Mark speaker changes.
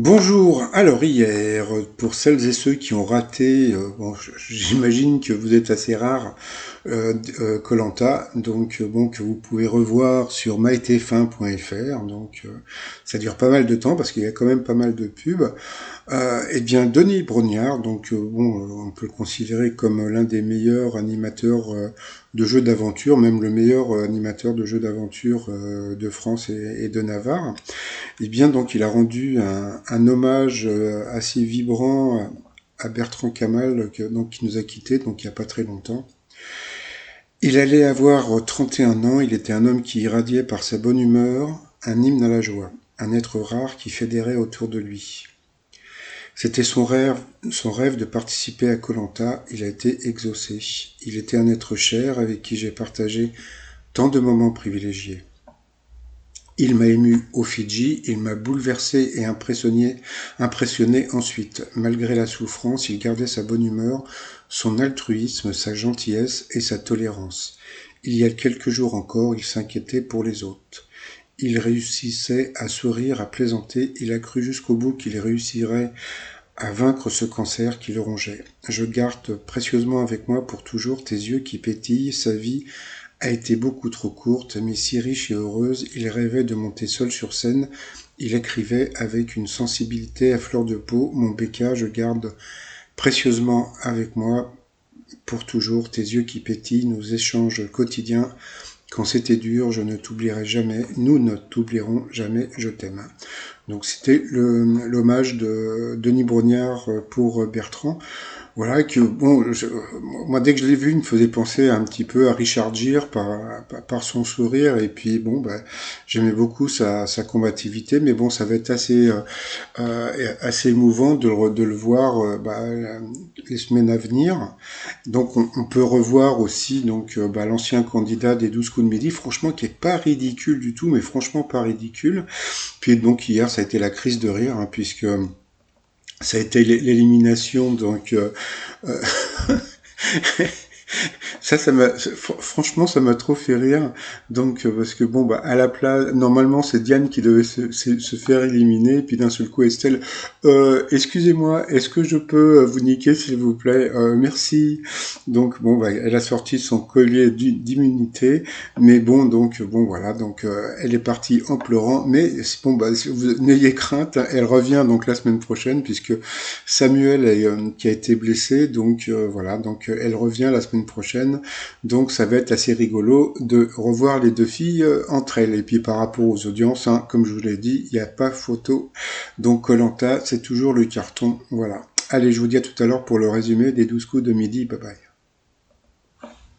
Speaker 1: Bonjour, alors hier, pour celles et ceux qui ont raté, bon, j'imagine que vous êtes assez rares, koh, donc bon, que vous pouvez revoir sur mytf1.fr, donc ça dure pas mal de temps parce qu'il y a quand même pas mal de pubs. Eh bien, Denis Brognard, donc bon, on peut le considérer comme l'un des meilleurs animateurs de jeux d'aventure, même le meilleur animateur de jeux d'aventure de France et de Navarre. Eh bien, donc, il a rendu un hommage assez vibrant à Bertrand Kamal, donc, qui nous a quittés, donc il n'y a pas très longtemps. Il allait avoir 31 ans, il était un homme qui irradiait par sa bonne humeur un hymne à la joie, un être rare qui fédérait autour de lui. C'était son rêve de participer à koh. Il a été exaucé. Il était un être cher avec qui j'ai partagé tant de moments privilégiés. Il m'a ému aux Fidji, il m'a bouleversé et impressionné ensuite. Malgré la souffrance, il gardait sa bonne humeur, son altruisme, sa gentillesse et sa tolérance. Il y a quelques jours encore, il s'inquiétait pour les autres. Il réussissait à sourire, à plaisanter, il a cru jusqu'au bout qu'il réussirait à vaincre ce cancer qui le rongeait. Je garde précieusement avec moi pour toujours tes yeux qui pétillent, sa vie a été beaucoup trop courte, mais si riche et heureuse, il rêvait de monter seul sur scène. Il écrivait avec une sensibilité à fleur de peau. Mon Becca, je garde précieusement avec moi pour toujours tes yeux qui pétillent, nos échanges quotidiens. Quand c'était dur, je ne t'oublierai jamais. Nous ne t'oublierons jamais. Je t'aime. Donc c'était l'hommage de Denis Brognard pour Bertrand. Voilà, que bon, moi dès que je l'ai vu, il me faisait penser un petit peu à Richard Gere par son sourire, et puis bon, bah, j'aimais beaucoup sa combativité, mais bon, ça va être assez émouvant de le voir les semaines à venir. Donc on peut revoir aussi l'ancien candidat des 12 coups de midi, franchement qui est pas ridicule du tout, mais franchement pas ridicule. Puis donc hier, ça a été la crise de rire, hein, puisque ça a été l'élimination, euh, franchement, ça m'a trop fait rire. Donc, parce que bon, bah, à la place, normalement, c'est Diane qui devait se faire éliminer, et puis d'un seul coup, Estelle, excusez-moi, est-ce que je peux vous niquer, s'il vous plaît? Merci. Donc, bon, bah, elle a sorti son collier d'immunité, mais bon, voilà, elle est partie en pleurant, mais bon, bah, vous n'ayez crainte, elle revient donc la semaine prochaine, puisque Samuel qui a été blessé, voilà, elle revient la semaine prochaine, donc ça va être assez rigolo de revoir les deux filles entre elles. Et puis par rapport aux audiences, hein, comme je vous l'ai dit, il n'y a pas photo, donc koh, c'est toujours le carton, voilà. Allez, je vous dis à tout à l'heure pour le résumé des 12 coups de midi, bye bye.